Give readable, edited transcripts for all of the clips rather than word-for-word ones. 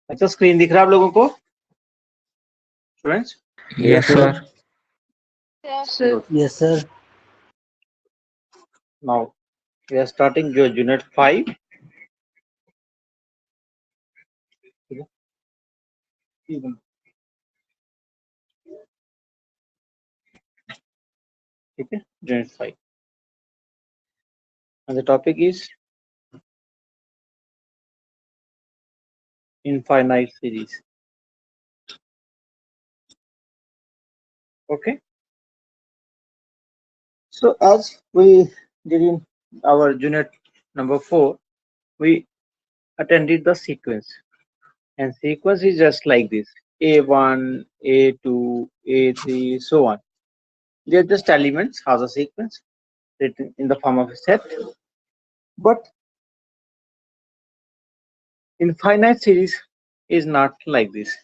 अच्छा, स्क्रीन दिख रहा है आप लोगों को students? Yes, sir. Yes, sir. Yes, sir. Now we are starting your unit 5. Okay, unit 5. And the topic is infinite series. Okay. So as we did in our unit number 4, we attended the sequence. And sequence is just like this: A1, A2, A3, so on. They are just elements of the sequence written in the form of a set. But infinite series is not like this.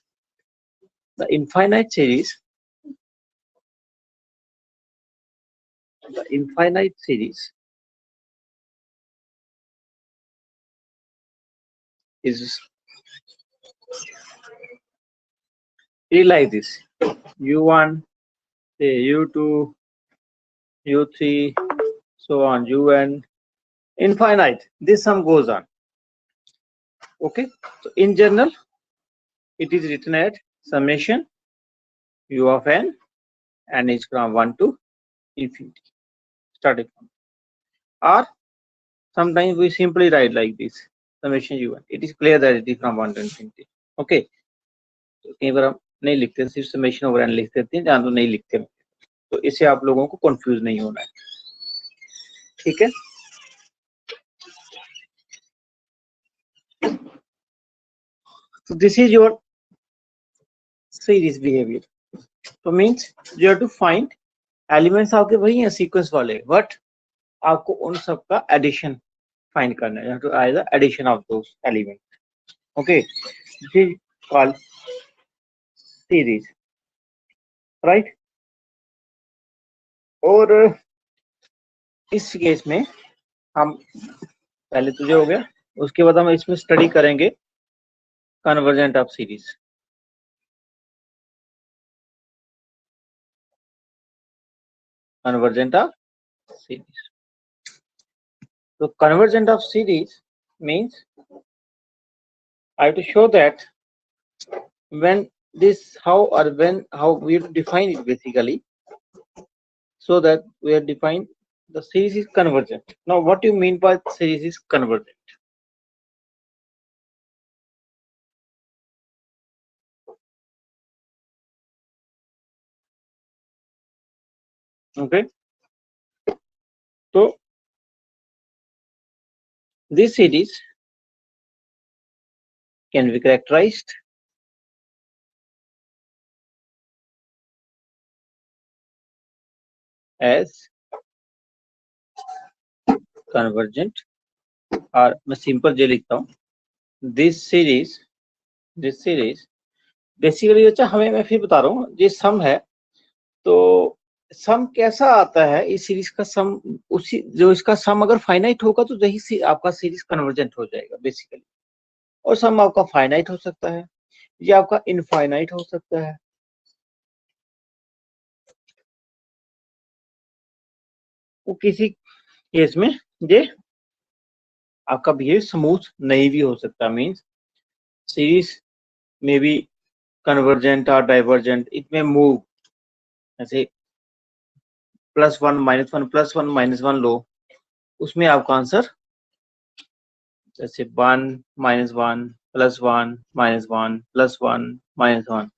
The infinite series is really like this: U1, say U2, U3, so on, UN, infinite. This sum goes on. Okay, so in general, it is written as summation U of n is from 1 to infinity, starting from. Or sometimes we simply write like this: summation U1. It is clear that it is from 1 to infinity. Okay, तो कई बार हम नहीं लिखते, सिर्फ summation over N लिख देते हैं, जहां तो नहीं लिखते, तो इससे आप लोगों को कंफ्यूज नहीं होना है, ठीक है? So this is your series behavior. So means you have to find elements आपके वही हैं सीक्वेंस वाले, बट आपको उन सब का एडिशन फाइंड करना है. You have to add the addition of those elements. Okay, this is called series, right? और इस केस में हम पहले तो जो हो गया, उसके बाद हम इसमें स्टडी करेंगे convergent of series. Convergent of series. So convergent of series means I have to show that when this how we define it basically, so that we are define the series is convergent. Now what do you mean by series is convergent? Okay, so this series can be characterized as convergent, और मैं simple जे लिखता हूँ, this series basically अच्छा हमें, मैं फिर बता रहा हूँ, ये सम है, तो सम कैसा आता है इस सीरीज का सम, उसी जो इसका सम अगर फाइनाइट होगा तो यही आपका सीरीज कन्वर्जेंट हो जाएगा बेसिकली. और सम आपका फाइनाइट हो सकता है या आपका इनफाइनाइट हो सकता है. वो किसी केस में ये आपका बिहेवियर स्मूथ नहीं भी हो सकता. मींस सीरीज में भी कन्वर्जेंट और डाइवर्जेंट, इट में मूव ऐसे +1 -1 +1 -1 लो, उसमें आपका आंसर जैसे 1 -1 +1 -1 +1 -1.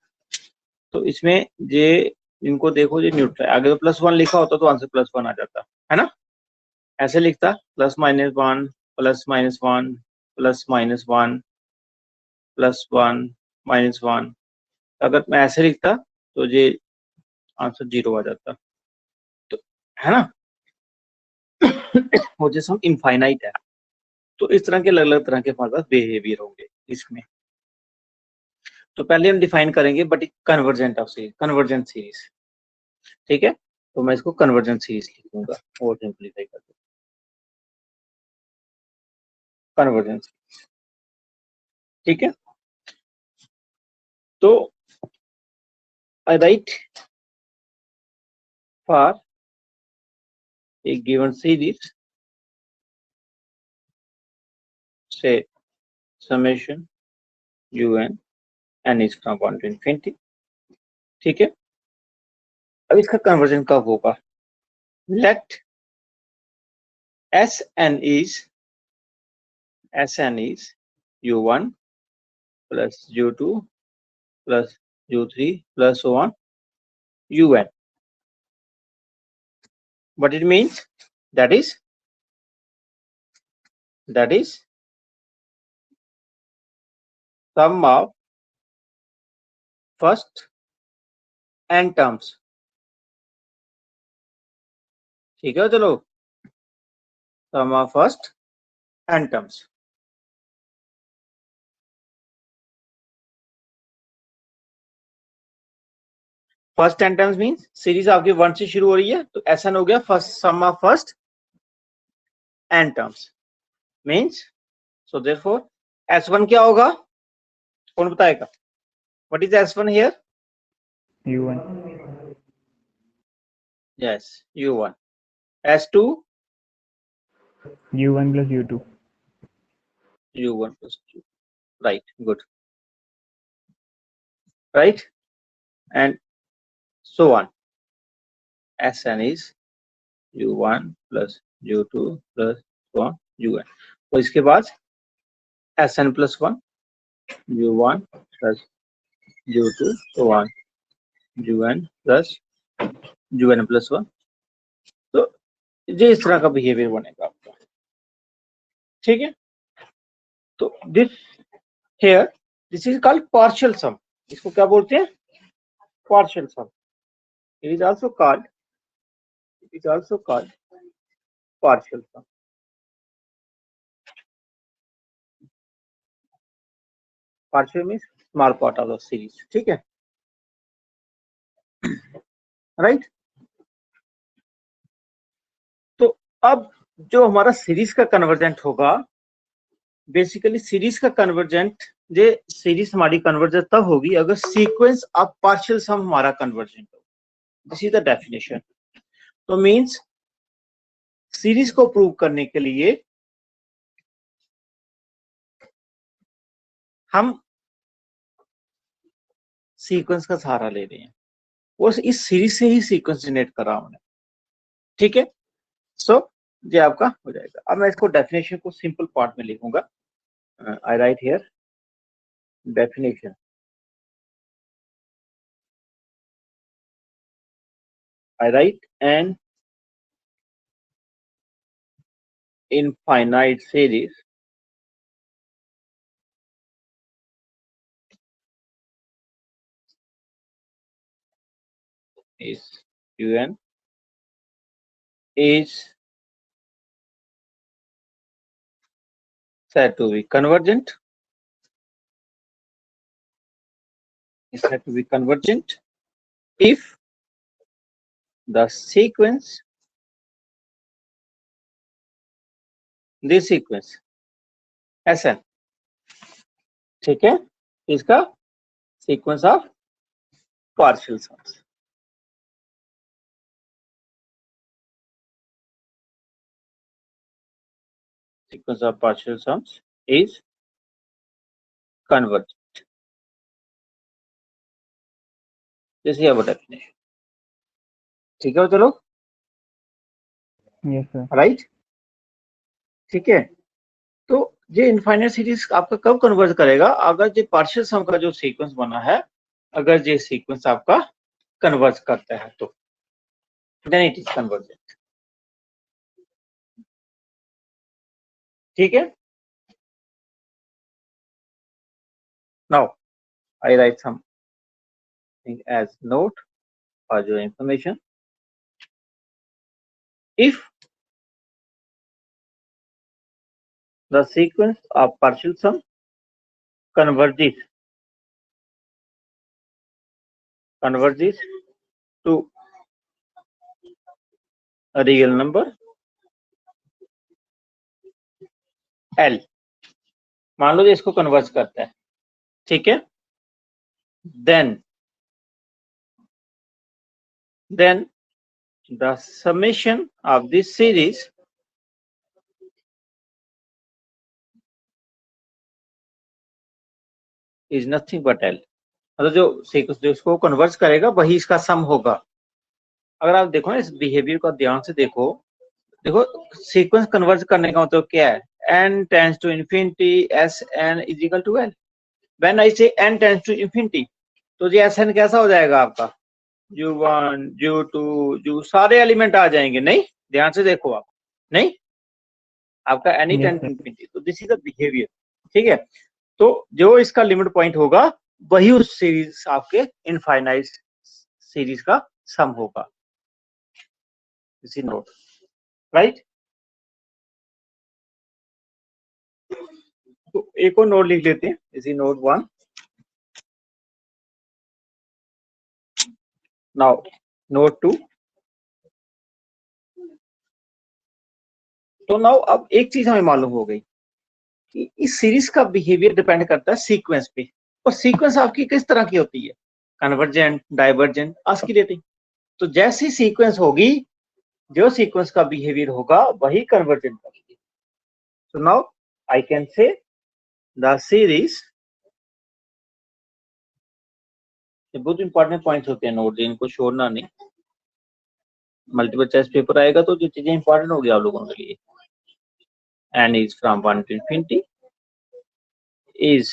तो इसमें ये इनको देखो, ये न्यूट्रल, आगे तो +1 लिखा होता तो आंसर +1 आ जाता है ना. ऐसे लिखता +-1 +-1 +-1 +1 -1. अगर मैं ऐसे लिखता तो ये आंसर 0 आ जाता, तो है ना. वो जैसे हम इनफाइनाइट है, तो इस तरह के अलग अलग तरह के हमारे पास बिहेवियर होंगे इसमें. तो पहले हम डिफाइन करेंगे but convergent of series, convergent series, ठीक है. तो मैं इसको कन्वर्जेंट सीरीज लिखूंगा और सिंपलीफाई कर दूंगा. कन्वर्जेंट, ठीक है. तो I write for a given series, say summation un n is from 1 to infinity. ठीक है, अब इसका कन्वर्जन कब होगा? Let Sn is u1 plus u2 plus u3 plus so on un. What it means? That is sum of first n terms. ठीक है, चलो, sum of first n terms. First n terms means series आपकी 1 से शुरू हो रही है, तो Sn हो गया first sum of first n terms means, so therefore S1 क्या होगा? कौन बताएगा? What is S1 here? U1. Yes, U1. S2 U1 plus U2. U1 plus 2. Right, good. Right, and so on. Sn is U1 plus U2 plus so on UN. तो इसके बाद Sn plus 1 U1 plus U2 so on UN plus UN plus 1. तो ये इस तरह का behaviour बनेगा आपका, ठीक है? तो this is called partial sum. इसको क्या बोलते हैं? Partial sum. It is also called partial sum. Partial means small part of the series. ठीक है, राइट. तो अब जो हमारा सीरीज का कन्वर्जेंट होगा, बेसिकली सीरीज का कन्वर्जेंट, ये सीरीज हमारी कन्वर्जेंट तब होगी अगर सीक्वेंस ऑफ पार्शियल सम हमारा कन्वर्जेंट हो. This is the definition. तो मींस सीरीज को प्रूव करने के लिए हम सीक्वेंस का सहारा ले रहे हैं, वो इस सीरीज से ही सीक्वेंस जनरेट कर रहा हूं. ठीक है, सो ये आपका हो जाएगा. अब मैं इसको डेफिनेशन को सिंपल पार्ट में लिखूंगा. I write here definition. I write an infinite series is UN is said to be convergent. Is said to be convergent if the sequence, this sequence Sn, ठीक है, इसका sequence of partial sums. Sequence of partial sums is convergent. This is our definition. ठीक है, चलो, Yes, sir. Right. ठीक है, तो ये इनफाइनाइट सीरीज आपका कब कन्वर्ज करेगा? अगर ये पार्शियल सम का जो सीक्वेंस बना है, अगर ये सीक्वेंस आपका कन्वर्ज करता है तो देन इट इज कन्वर्जेंट. ठीक है, now I write something as note for your information. If the sequence of partial sum converges to a real number L. मान लो इसको कन्वर्ज करता है, ठीक है, then the summation of this series is nothing but L. मतलब जो sequence जो इसको कन्वर्ट करेगा वही इसका सम होगा। अगर आप देखो ना इस बिहेवियर को ध्यान से देखो सीक्वेंस कन्वर्ट करने का मतलब क्या है, n tends to infinity S n is equal to L. When I say n tends to infinity तो ये एस एन कैसा हो जाएगा आपका, u1 u2 u सारे एलिमेंट आ जाएंगे, नहीं ध्यान से देखो आप, नहीं आपका एनी टेंड टू इंफिनिटी, तो दिस इज द बिहेवियर, ठीक है। तो जो इसका लिमिट पॉइंट होगा वही उस सीरीज आपके इनफाइनाइट सीरीज का सम होगा, इसी नोट, राइट। तो एक और नोट लिख लेते हैं, इसी नोट 1। Now note 2। तो नाउ अब एक चीज हमें मालूम हो गई कि इस सीरीज का बिहेवियर डिपेंड करता है सीक्वेंस पे, और सीक्वेंस आपकी किस तरह की होती है, कन्वर्जेंट, डाइवर्जेंट, ऑस्किलेटिंग। तो जैसी सीक्वेंस होगी, जो सीक्वेंस का बिहेवियर होगा वही कन्वर्जेंट का। सो नाउ आई कैन से द सीरीज, ये बहुत इंपॉर्टेंट पॉइंट्स होते हैं नोट, इनको छोड़ना नहीं। मल्टीपल चॉइस पेपर आएगा तो जो चीजें इंपॉर्टेंट होगी आप लोगों के लिए, n is from 1 to infinity is,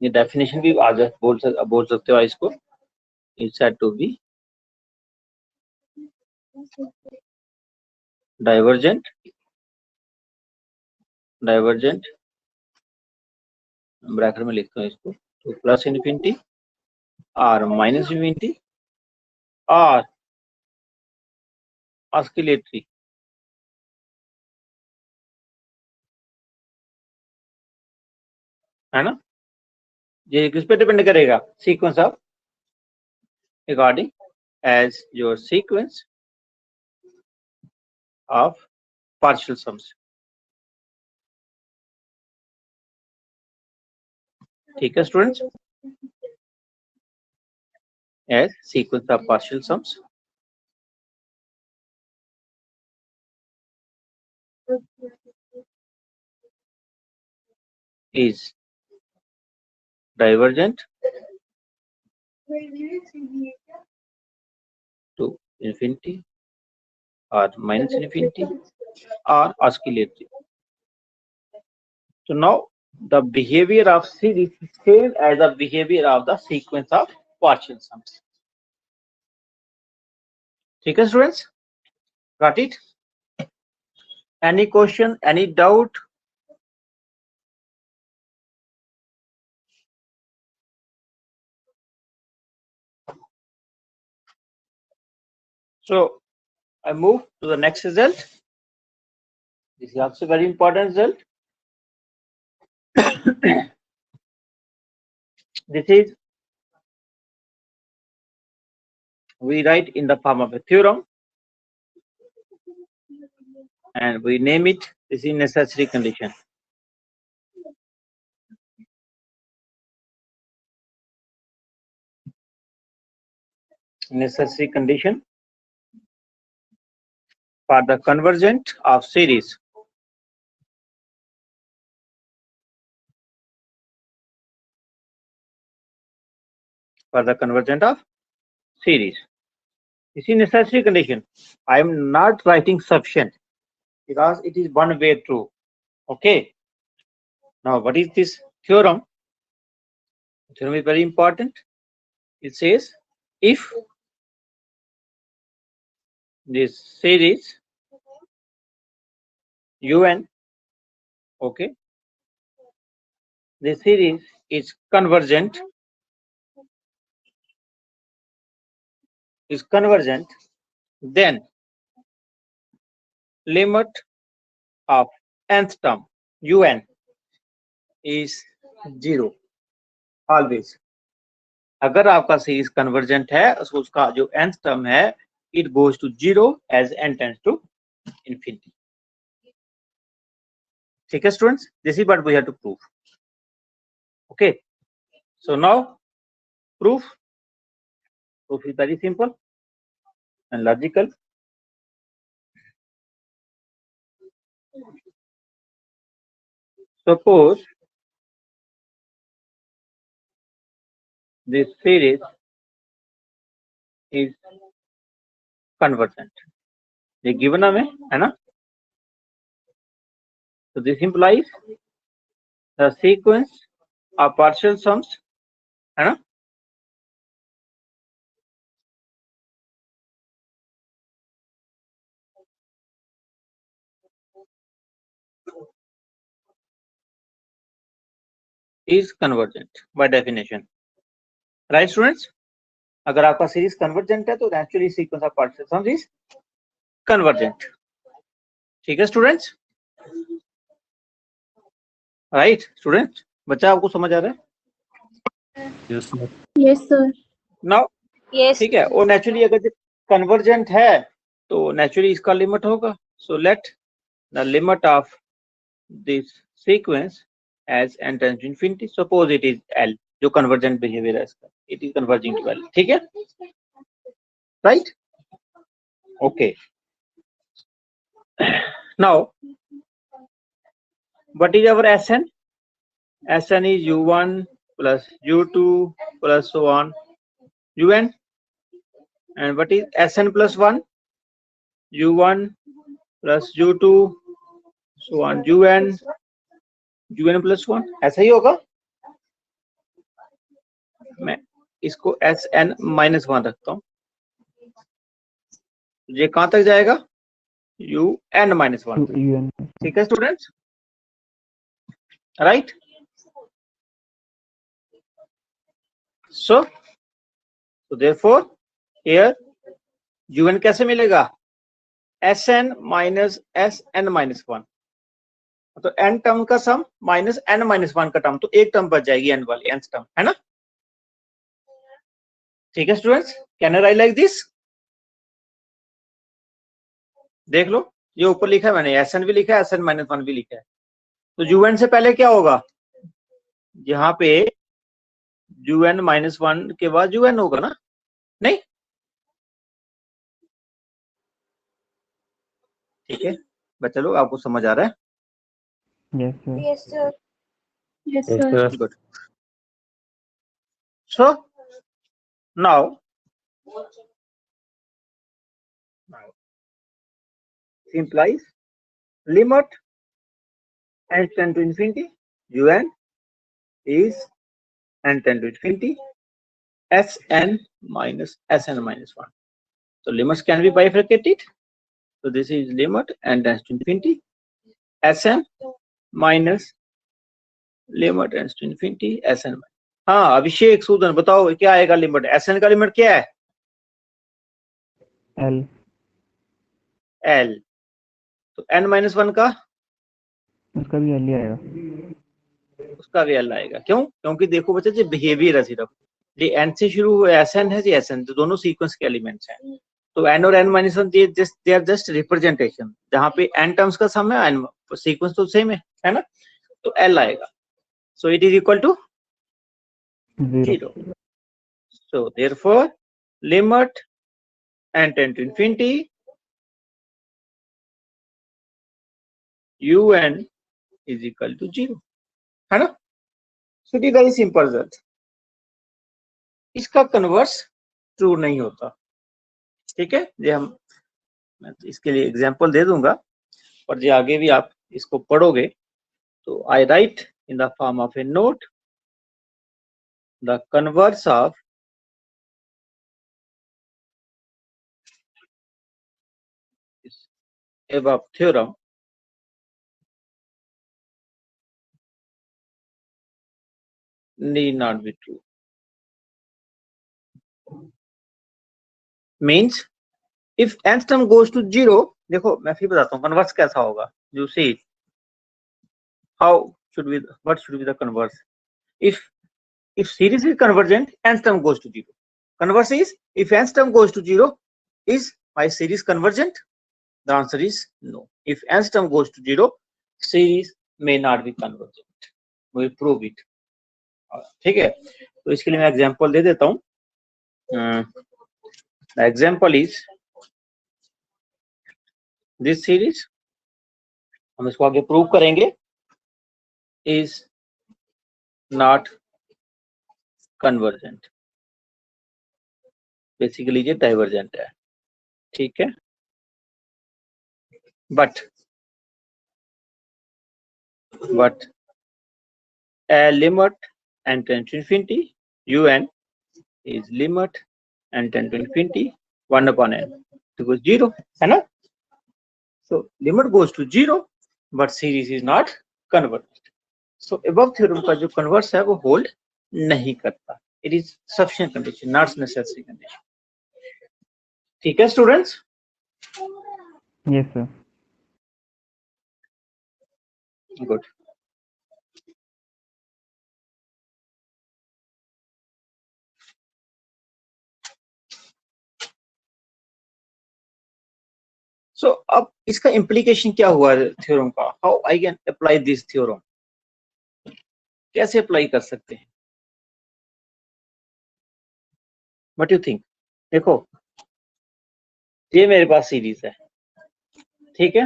ये डेफिनेशन भी आज बोल सकते हो इसको, is said to be divergent bracket में लिखता हूँ इसको, तो प्लस इन्फिनिटी और माइनस इन्फिनिटी और ऑस्किलेटरी, है ना। ये किस पे डिपेंड करेगा, sequence of according as your sequence of partial sums, ठीक है students, as sequence of partial sums is divergent to infinity or minus infinity or oscillatory. So now the behavior of series is same as the behavior of the sequence of partial sums. ठीक है students, got it? Any question, any doubt? So I move to the next result. This is also very important result. This is, we write in the form of a theorem and we name it, this is necessary condition. Necessary condition for the convergent of series. For the convergent of series. This is necessary condition. I am not writing sufficient because it is one way true. Okay. Now, what is this theorem? The theorem is very important. It says if this series un, okay, the series is convergent, then limit of nth term un is 0 always. अगर आपका series convergent है तो उसका जो nth term है it goes to 0 as n tends to infinity. ठीक है students, this is what we have to prove. Okay, so now proof is very simple and logical. Suppose this series is convergent. ये given है ना? So this implies the sequence of partial sums, है ना? Is convergent by definition, right students? अगर आपका series convergent है तो naturally sequence of partial sums is convergent. ठीक है स्टूडेंट्स? Right student? बच्चा आपको समझ आ रहा है? Yes sir. Now Yes. ठीक है, और नेचुरली अगर कन्वर्जेंट है तो नेचुरली इसका लिमिट होगा. So let the limit of this sequence as n tends to infinity. Suppose it is L, जो कन्वर्जेंट बिहेवियर है इसका, it is converging to L. ठीक है, right? Okay, now what is our Sn? Sn is u1 plus u2 plus so on un. And what is Sn plus 1? u1 plus u2 so on un plus 1. ऐसा ही होगा. मैं इसको Sn minus 1 रखता हूँ. ये कहां तक जाएगा? un minus 1. ठीक है students? Right? So therefore here un कैसे मिलेगा? Sn minus Sn minus 1. तो n टर्म का सम माइनस n minus 1 का टर्म, तो एक टर्म बच जाएगी n वाली, nth टर्म, है ना? ठीक है students? Can I right like this? देख लो, ये ऊपर लिखा है मैंने, Sn भी लिखा है, Sn minus 1 भी लिखा है. तो un से पहले क्या होगा? यहाँ पे un minus 1 के बाद un होगा ना? नहीं? ठीक है बच्चा लोग, आपको समझ आ रहा है? Yes, sir. Yes sir. Good. So now implies limit n tend to infinity un is n tend to infinity Sn minus Sn minus 1. So limits can be bifurcated. So this is limit n tends to infinity Sn minus limit tends to infinity Sn. हाँ अभिषेक सूदन बताओ क्या आएगा limit? Sn का limit क्या है? L. तो n minus 1 का उसका भी L ही आएगा. उसका भी L आएगा. क्यों? क्योंकि देखो बच्चे जो बिहेवियर है सिर्फ ये n से शुरू हुआ Sn है जी Sn, तो दोनों सीक्वेंस के एलिमेंट्स हैं. तो n और n minus 1 they are just representation. जहाँ पे n टर्म्स का सम है, n सीक्वेंस तो सेम है ना? तो L आएगा. So it is equal to 0. So therefore limit n tend to infinity un is equal to 0, है ना? So it is very simple result. इसका कन्वर्स ट्रू नहीं होता. ठीक है, ये मैं इसके लिए एग्जांपल दे दूंगा, और ये आगे भी आप इसको पढ़ोगे. तो I write in the form of a note the converse of above theorem need not be true. Means if nth term goes to 0, देखो मैं फिर बताता हूँ कन्वर्स कैसा होगा. You see how should be, what should be the converse? If series is convergent, nth term goes to 0. Converse is, if nth term goes to 0, is my series convergent? The answer is no. If nth term goes to 0, series may not be convergent. We will prove it. ठीक है, तो इसके लिए मैं example दे देता हूँ. Example is this series, हम इसको आगे प्रूव करेंगे, इज नॉट कन्वर्जेंट. बेसिकली ये डाइवर्जेंट है. ठीक है, but a limit n tends to infinity un is limit n tends to infinity 1 upon n equals 0, है ना. So limit goes to 0 but series is not convergent. So above theorem का जो converse है वो hold नहीं करता. It is sufficient condition, not necessary condition. ठीक है students? Yes, sir. Good. So अब इसका implication क्या हुआ थ्योरम का? How I can apply this theorem? कैसे अप्लाई कर सकते हैं? What do you think? देखो, ये मेरे पास सीरीज है, ठीक है,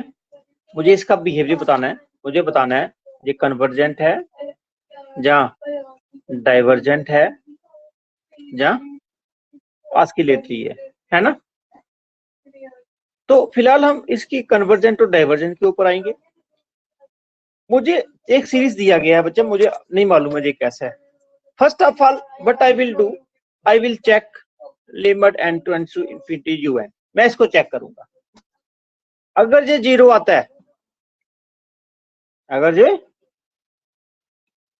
मुझे इसका बिहेवियर बताना है. मुझे बताना है ये कन्वर्जेंट है जहाँ डाइवर्जेंट है जहाँ ऑस्किलेटरी है ना. तो फिलहाल हम इसकी कन्वर्जेंट और डाइवर्जेंट के ऊपर आएंगे. मुझे एक सीरीज दिया गया है बच्चा, मुझे नहीं मालूम है ये कैसा है. First of all but I will check limit n tends to infinity un. मैं इसको चेक करूंगा. अगर ये 0 आता है, अगर ये,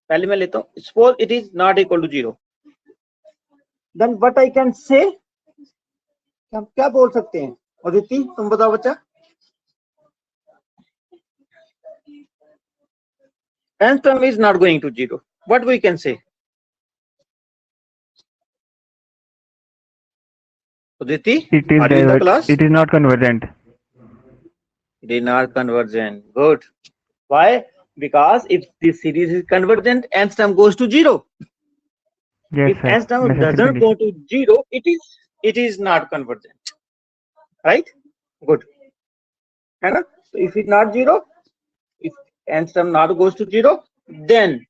पहले मैं लेता हूं, suppose it is not equal to 0, then what I can say, हम क्या बोल सकते हैं? अदिति तुम बताओ बच्चा. nth term is not going to 0. What we can say? Aditi, It is are you in the class? It is not convergent. It is not convergent. Good. Why? Because if this series is convergent, nth term goes to 0. Yes, If sir. nth term Necessary doesn't go condition. to 0, it is not convergent. Right? Good. है ना? So if it's not 0, if nth term not goes to 0, then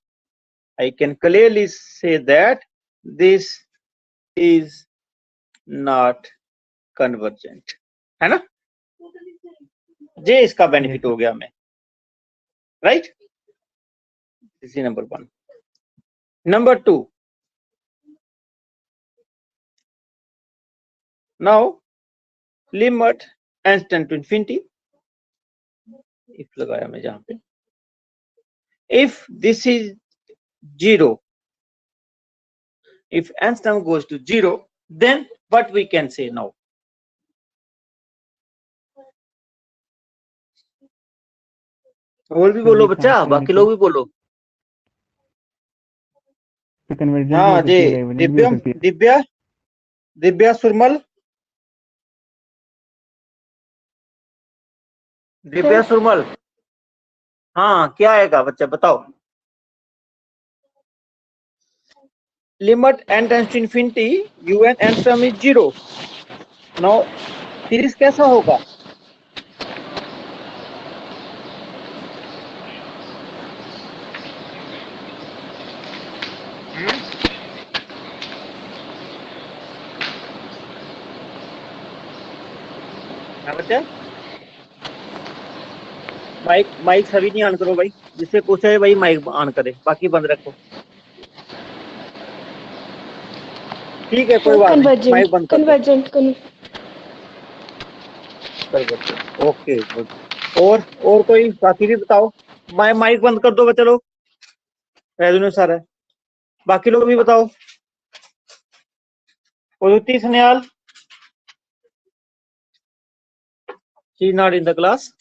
I can clearly say that this is not convergent. है ना? ये इसका benefit हो गया हमें. Right? This is number 1. Number 2, now limit n tend to infinity, if लगाया मैं जहां पे, if this is 0, if n term goes to 0, then what we can say now? और भी बोलो बच्चा, बाकी लोग भी बोलो. हाँ जी, दिव्या सुरमल, हाँ क्या आएगा बच्चा बताओ. Limit n tends to infinity un n term is 0. Now series कैसा होगा? बच्चा माइक सभी नहीं ऑन करो भाई, जिससे पूछा है भाई माइक ऑन करे, बाकी बंद रखो. ठीक है, कोई बात नहीं, माइक बंद कर. कन्वर्जेंट. Okay good. और कोई बाकी भी बताओ. माइक बंद कर दो बच्चे लोग, रेजुने सर है. बाकी लोग भी बताओ. Uditi Sanyal, she is not in the class.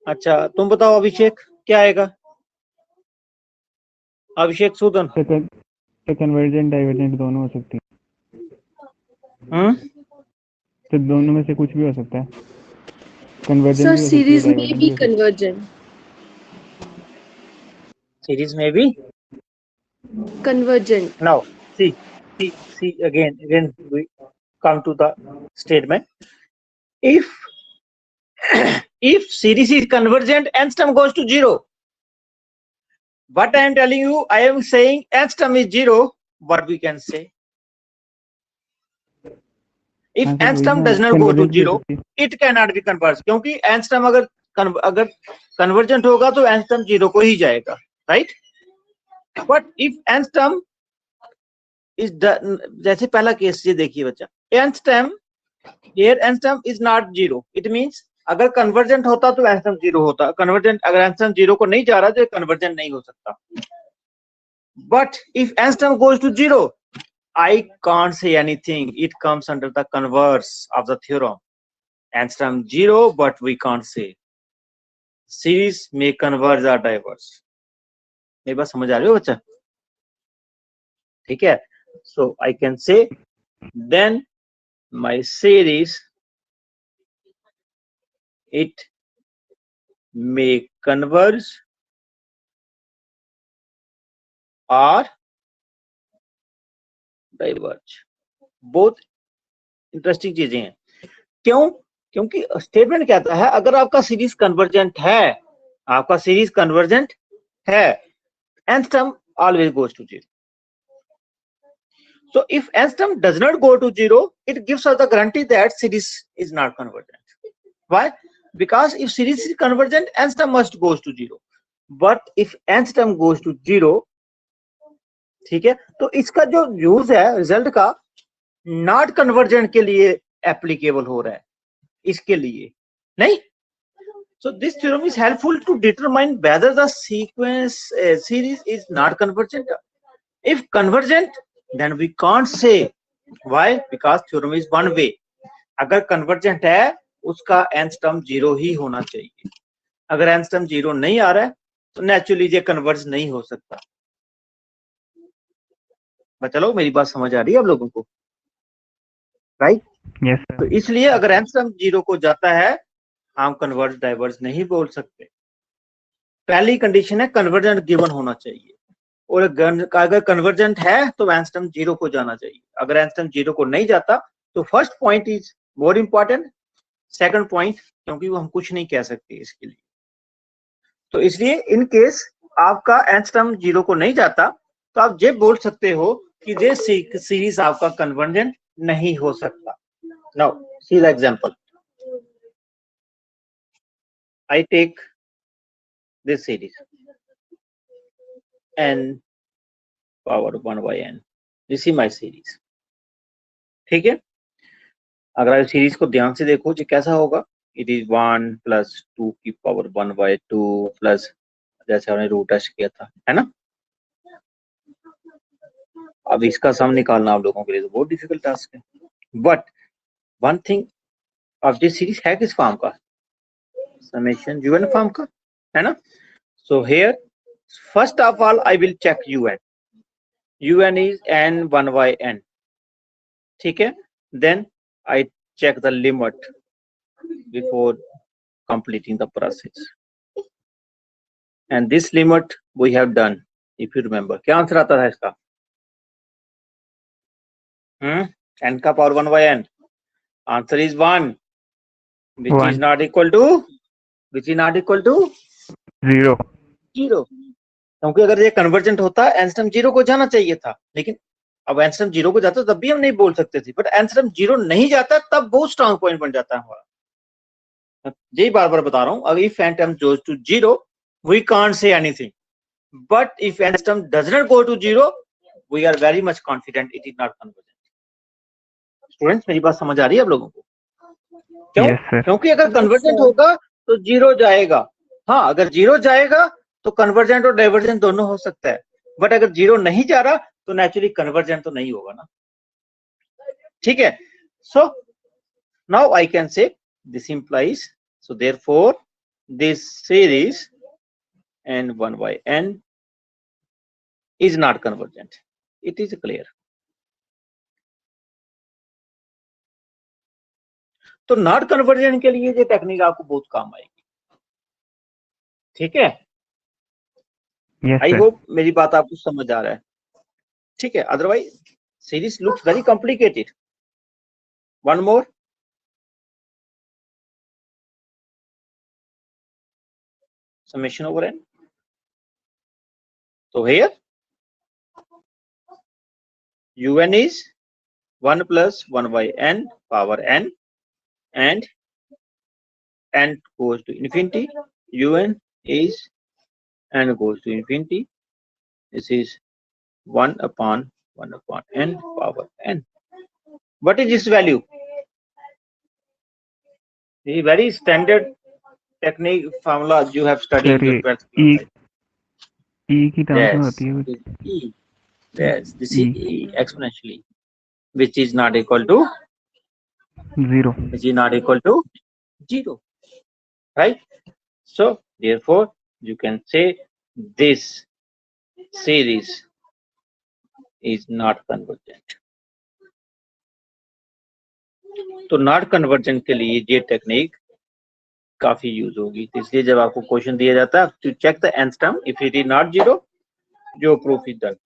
अच्छा तुम बताओ अभिषेक, क्या आएगा? अभिषेक सूदन. कन्वर्जेंट डाइवर्जेंट दोनों हो सकती है. तो दोनों में से कुछ भी हो सकता है. कन्वर्जेंट सर भी हो सकती है, सीरीज में डाइवर्जेंट भी भी हो सकती है. Convergent. series may be Convergent. now see again we come to the statement. If if series is convergent, nth term goes to 0. What I am telling you, I am saying nth term is 0. What we can say? If हाँ sir nth वही term ना does not go to convergent भी हो 0, सकती है। it cannot be converged. क्योंकि nth term अगर convergent होगा तो nth term 0 को ही जाएगा, right? But if nth term is जैसे पहला केस ये देखिए बच्चा, nth term here nth term is not 0. It means अगर कन्वर्जेंट होता तो nth term 0 होता, कन्वर्जेंट अगर nth term 0 को नहीं जा रहा तो कन्वर्जेंट नहीं हो सकता. But if nth term goes to 0, I can't say anything. It comes under the converse of the theorem. Nth term 0, but we can't say. Series may converge or diverge. मेरी बात समझ आ रही हो बच्चा? ठीक है? So I can say then my series it may converge or diverge. Both interesting चीजें हैं. क्यों? क्योंकि स्टेटमेंट कहता है अगर आपका सीरीज कन्वर्जेंट है, आपका सीरीज कन्वर्जेंट है, nth term always goes to 0. So if nth term does not go to 0, it gives us the guarantee that series is not convergent. Why? Because if series is convergent, nth term must goes to 0. But if nth term goes to 0, ठीक है, तो इसका जो use है result का not convergent के लिए applicable हो रहा है, इसके लिए नहीं. So this theorem is helpful to determine whether the series is not convergent. If convergent, then we can't say. Why? Because theorem is one way. अगर convergent है, उसका nth term 0 ही होना चाहिए. अगर nth term 0 नहीं आ रहा है, तो naturally ये converge नहीं हो सकता. चलो मेरी बात समझ आ रही है आप लोगों को, राइट? Yes sir. तो इसलिए अगर nth term 0 को जाता है, हम कन्वर्ज डाइवर्ज नहीं बोल सकते. पहली कंडीशन है कन्वर्जेंट गिवन होना चाहिए, और अगर कन्वर्जेंट है तो nth term 0 को जाना चाहिए. अगर nth term 0 को नहीं जाता तो first point is more important, second point क्योंकि वो हम कुछ नहीं कह सकते इसके लिए. तो इसलिए इन केस आपका nth term 0 को नहीं जाता तो आप ये बोल सकते हो कि ये सीरीज आपका कन्वर्जेंट नहीं हो सकता. Now see the example. I take this series n power 1 by n. This is my series. ठीक है, अगर आप सीरीज को ध्यान से देखो जो कैसा होगा, इट इज 1 प्लस 2 की पावर 1 by 2 प्लस जैसे हमने रूट टेस्ट किया था, है ना. अब इसका सम निकालना आप लोगों के लिए तो बहुत डिफिकल्ट टास्क है. बट वन थिंग, अब ये सीरीज है किस फॉर्म का? समेशन un फॉर्म का, है ना. So here first of all I will check un is n 1 by n. ठीक है, then I check the limit before completing the process, and this limit we have done. If you remember क्या answer आता था इसका? n का power 1 by n. Answer is 1 which is not equal to 0. क्योंकि अगर ये कन्वर्जेंट होता nth term 0 को जाना चाहिए था, लेकिन अब nth term 0 को जाता तब भी हम नहीं बोल सकते थे. बट nth term 0 नहीं जाता तब बहुत स्ट्रांग पॉइंट बन जाता है हमारा. यही बार बार बता रहा हूँ, अगर if nth term goes to 0 we can't say anything, but if nth term does not go to 0 we are very much confident it is not convergent. Students मेरी बात समझ आ रही है आप लोगों को? क्यों? Yes, क्योंकि अगर कन्वर्जेंट होगा तो 0 जाएगा. हाँ, अगर 0 जाएगा तो कन्वर्जेंट और डाइवर्जेंट दोनों हो सकता है. बट अगर 0 नहीं जा रहा तो नेचुरली कन्वर्जेंट तो नहीं होगा ना. ठीक है, सो नाउ आई कैन से this implies, so therefore this series n 1 by n is not convergent. It is clear. तो नॉट कन्वर्जेंट के लिए ये टेक्निक आपको बहुत काम आएगी. ठीक है, Yes, आई sir. होप मेरी बात आपको समझ आ रहा है, ठीक है? Otherwise series looks very complicated. One more. Summation over n. So here un is 1 plus 1 by n power n, and n goes to infinity. Un is n goes to infinity. This is 1 upon n power n. What is this value? The very standard technique formula you have studied in your 12th class. E की terms में Yes, होती है. it is e. Yes, this is E. e exponentially, which is not equal to 0. which is not equal to 0, right? So therefore you can say this series is not convergent. तो not convergent के लिए ये technique काफी use होगी. तो इसलिए जब आपको क्वेश्चन दिया जाता है to check the nth term, if it is not 0, जो प्रूफ इज डन.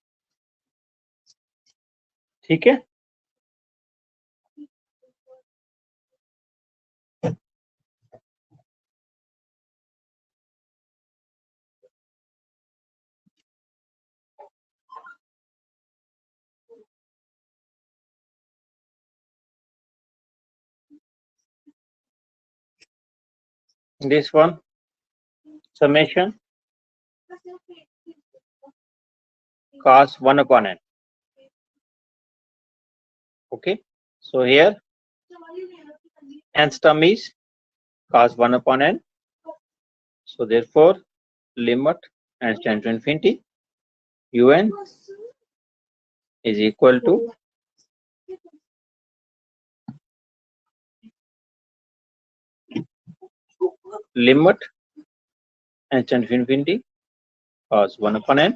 ठीक है? This one, summation cos 1 upon n. Okay, so here nth term is cos 1 upon n. So therefore limit n tends to infinity, un is equal to limit n tends to infinity cos 1 upon n.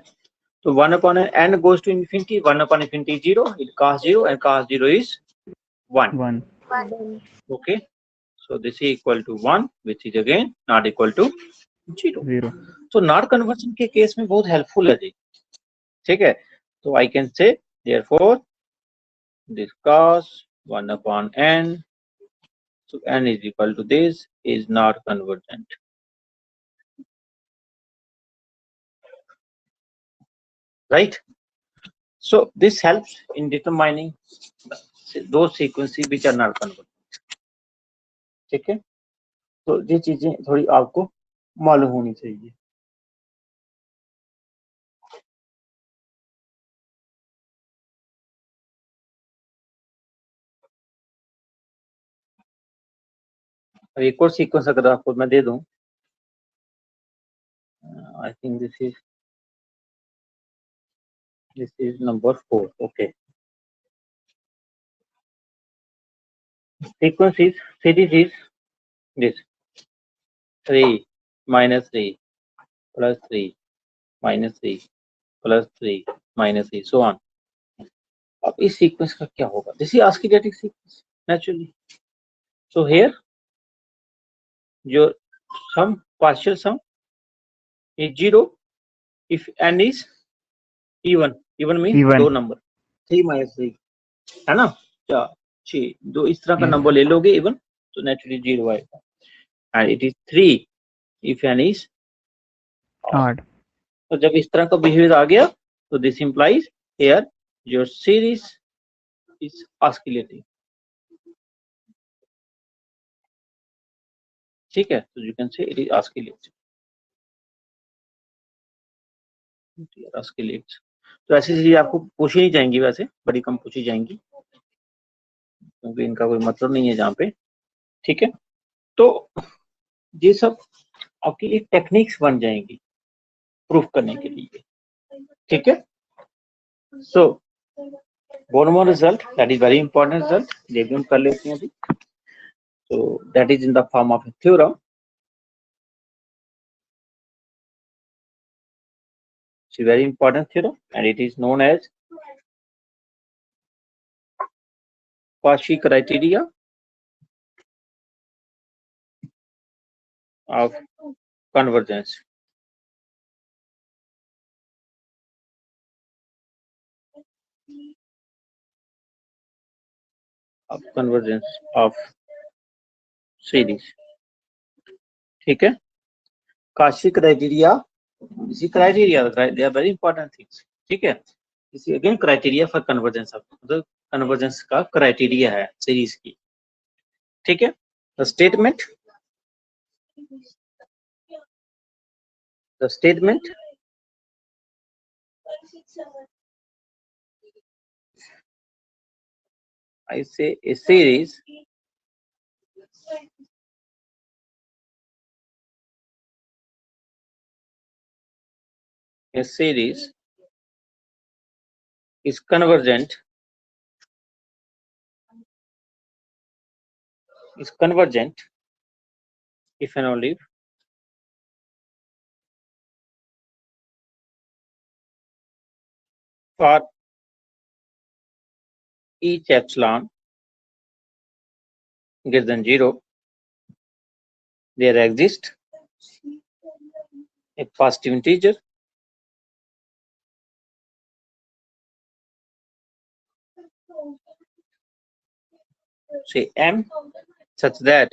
So 1 upon n goes to infinity, 1 upon infinity is 0, it cos 0, and cos 0 is 1. 1. Okay, so this is equal to 1, which is again not equal to 0. 0. So not conversion के case में बहुत helpful है जी. ठीक है? तो आई can से therefore this cos 1 upon n, so n is equal to this, is not convergent. Right? So this helps in determining those sequences which are not convergent. ठीक है? तो ये चीजें थोड़ी आपको मालूम होनी चाहिए. एक और सीक्वेंस अगर आपको मैं दे दूं, I think this is number 4. Okay, sequence is series is this 3 minus 3 plus 3 minus 3 plus 3 minus 3 so on. अब इस सीक्वेंस का क्या होगा? This is oscillatory sequence naturally. So here your sum, partial sum is 0 if n is even. Even means Even. दो number 3 minus 3 है ना, 6 दो इस तरह का Yes. नंबर ले लोगे इवन, तो नेचुरली 0 आएगा. And it is 3 if n is Odd. तो जब इस तरह का बिहेवियर आ गया तो this implies here your series is oscillating. ठीक है? तो you can say it is oscillating. तो ऐसी चीजें आपको पूछी नहीं जाएंगी, वैसे बड़ी कम पूछी जाएंगी क्योंकि इनका कोई मतलब नहीं है जहाँ पे. ठीक है? तो ये सब आपकी एक टेक्निक्स बन जाएंगी प्रूफ करने के लिए. ठीक है? So one more result, that is very important result, ये भी हम कर लेते हैं अभी. So that is in the form of a theorem. It's a very important theorem and it is known as Cauchy criteria of convergence. of convergence of series. ठीक है, Cauchy criteria, इसी criteria, they are very important things. ठीक है, इसी again criteria for convergence of, मतलब convergence का criteria है series की. ठीक है, the statement I say a series is convergent if and only if for each epsilon greater than 0 there exists a positive integer say m such that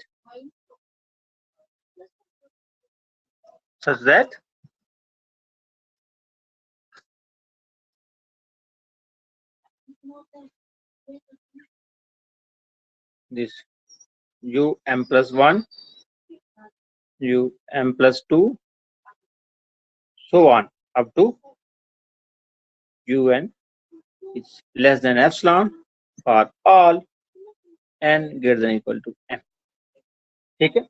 this u m plus 1 u m plus 2 so on up to un is less than epsilon for all n greater than equal to m. ठीक है,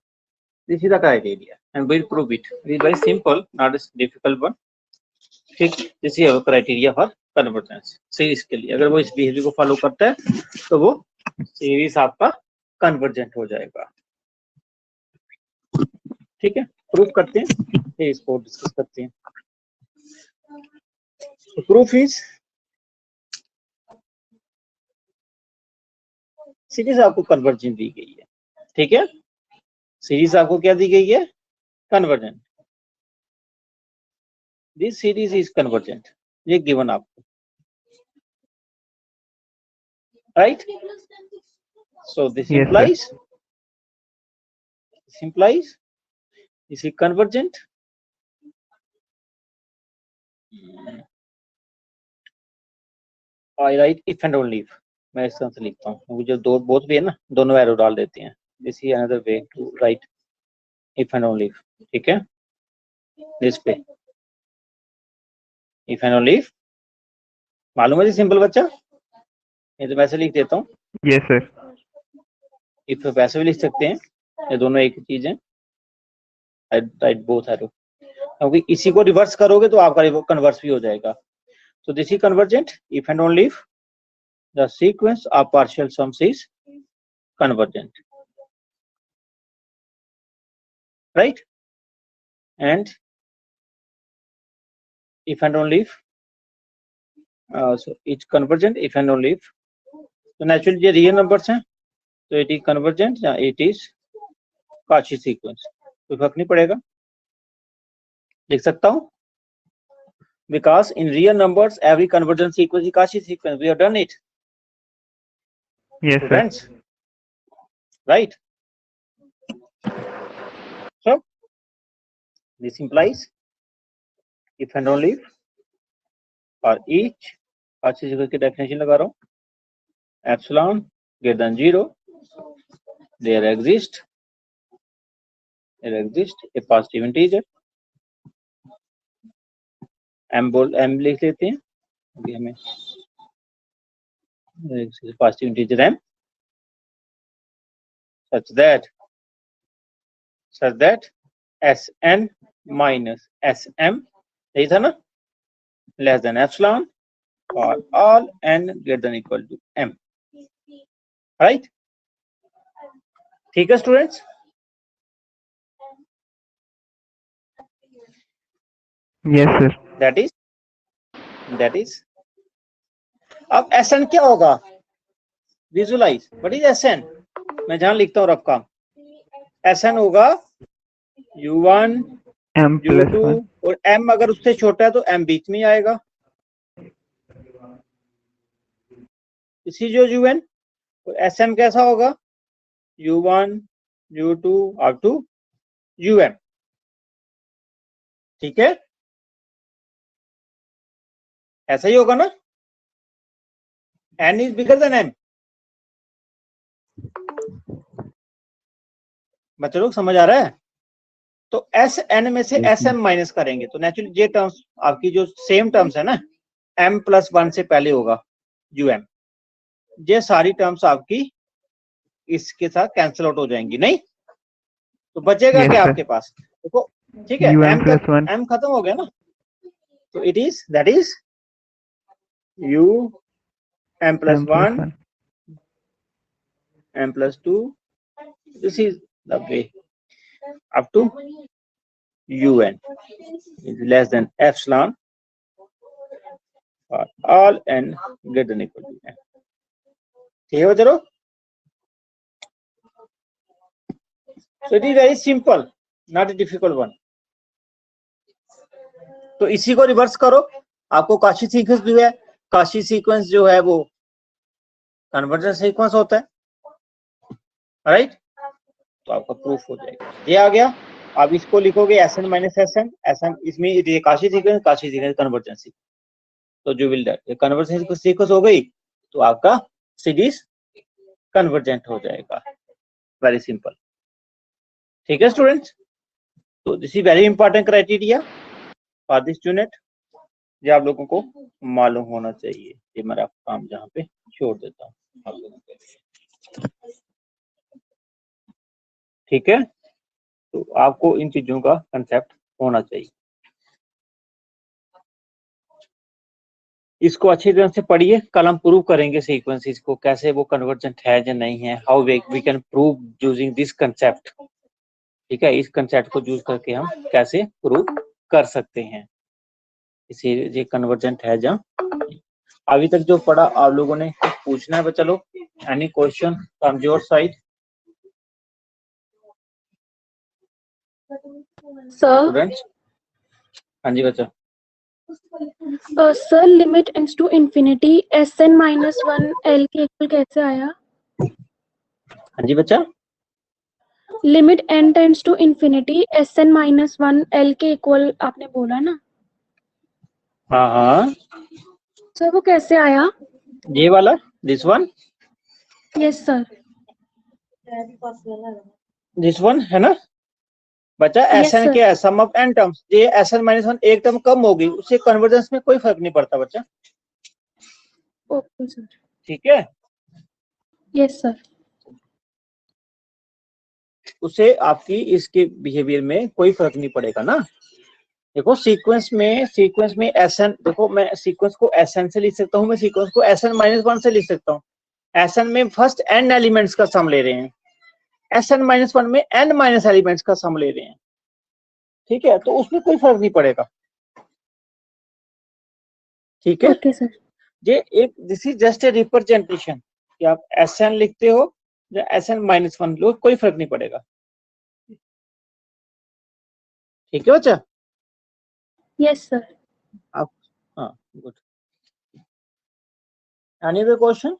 this is the criteria and we'll prove it. It is very simple, not a difficult one. ठीक, this is our criteria for convergence series के लिए. अगर वो इस behaviour को follow करता है तो वो सीरीज आपका कन्वर्जेंट हो जाएगा. ठीक है, प्रूफ करते हैं, ये इसको डिस्कस करते हैं. प्रूफ इज सीरीज आपको कन्वर्जेंट दी गई है. ठीक है, सीरीज आपको क्या दी गई है? Convergent. This series is convergent, ये गिवन आपको, right? So this implies is it convergent? I write if and only if. मैं इस तरह से लिखता हूँ क्योंकि जो दो बोथ भी है ना, दोनों एरो डाल देते हैं. This is another way to write if and only if. ठीक है, दिस पे if and only if मालूम है जी सिंपल बच्चा, ये तो वैसे लिख देता हूँ. Yes sir. if वैसे भी लिख सकते हैं, ये दोनों एक ही चीज है. राइट बोथ एरो, क्योंकि इसी को रिवर्स करोगे तो आपका कन्वर्स भी हो जाएगा. So this is convergent if and only if the sequence of partial sums is convergent, right? And if and only if so it's convergent if and only if. So naturally ये real numbers हैं, so it is convergent या it is Cauchy sequence. कोई फर्क नहीं पड़ेगा, लिख सकता हूँ. Because in real numbers every convergent sequence is Cauchy sequence. We have done it. Yes sir. Friends, right? So this implies if and only if for each Cauchy sequence की definition लगा रहा हूँ, epsilon greater than 0 there exists a positive integer. m लिख लेते हैं, अभी हमें positive integer m such that Sn minus Sm, यही था ना, less than epsilon for all n greater than equal to m, right? ठीक है students, yes sir. that is अब Sn क्या होगा? Visualise what is Sn. मैं जहां लिखता हूँ रफ काम, Sn होगा u1 m plus u2 1. और m अगर उससे छोटा है तो m बीच में आएगा. इसी जो un तो Sm कैसा होगा? U1 U2 up to Un, ठीक है, ऐसा ही होगा ना? N is bigger than M। बच्चे लोग समझ आ रहा है? तो Sn में से Sm माइनस करेंगे तो नेचुरली ये टर्म्स आपकी जो सेम टर्म्स है ना, M+1 से पहले होगा Um, ये सारी टर्म्स आपकी इसके साथ कैंसिल आउट हो जाएंगी, नहीं तो बचेगा Yes, क्या sir. आपके पास? देखो ठीक है, Um+1 M खत्म हो गया ना, तो it is that is U M+1 M+2, this is the way up to Un is less than epsilon for all n greater than equal to n। ठीक है चलो, so it is very simple, not a difficult one। तो इसी को reverse करो, आपको Kashi sequence भी है, काशी सीक्वेंस जो है वो कन्वर्जेंस सीक्वेंस होता है, राइट? तो आपका प्रूफ हो जाएगा, ये आ गया। आप इसको लिखोगे Sn माइनस Sm, Sm इसमें ये काशी सीक्वेंस कन्वर्जेंसी, तो जो विल दैट कन्वर्जेंसी सीक्वेंस हो गई तो आपका सीरीज कन्वर्जेंट हो जाएगा, वेरी सिंपल। ठीक है स्टूडेंट्स, तो this is very important criteria for this unit, ये आप लोगों को मालूम होना चाहिए। ये मेरा काम जहाँ पे छोड़ देता हूँ आप लोगों के लिए, ठीक है? तो आपको इन चीजों का कंसेप्ट होना चाहिए। इसको अच्छी तरह से पढ़िए, कल हम प्रूव करेंगे सीक्वेंसेस को, कैसे वो कन्वर्जेंट है या नहीं है, how we can prove using this concept. ठीक है, इस कंसेप्ट को यूज करके हम कैसे प्रूव कर सकते हैं इसे ये कन्वर्जेंट है या नहीं। अभी तक जो पढ़ा आप लोगों ने पूछना है चलो, any question from your side? Sir हाँ जी बच्चा। Sir limit tends to infinity Sn-1 L के इक्वल कैसे आया? हाँ जी बच्चा, limit n tends to infinity Sn-1 L के इक्वल आपने बोला ना हाँ हाँ, सर, वो कैसे आया? ये वाला this one, yes sir. This one है ना बच्चा, Yes, Sn sir. के सम ऑफ n टर्म्स, ये Sn-1 एक टर्म कम होगी, उससे कन्वर्जेंस में कोई फर्क नहीं पड़ता बच्चा, ओके सर। ठीक है? Yes sir. उससे आपकी इसके बिहेवियर में कोई फर्क नहीं पड़ेगा ना। देखो सीक्वेंस में Sn, देखो मैं सीक्वेंस को Sn से लिख सकता हूँ, मैं सीक्वेंस को Sn-1 से लिख सकता हूँ। Sn में फर्स्ट n एलिमेंट्स का सम ले रहे हैं, Sn-1 में n माइनस एलिमेंट्स का सम ले रहे हैं, ठीक है? तो उसमें कोई फर्क नहीं पड़ेगा, ठीक है? Okay sir. ये एक this is just a representation कि आप Sn लिखते हो या Sn-1 लो, कोई फर्क नहीं पड़ेगा, ठीक है बच्चा? Yes sir. आप हाँ गुड, एनी अदर क्वेश्चन?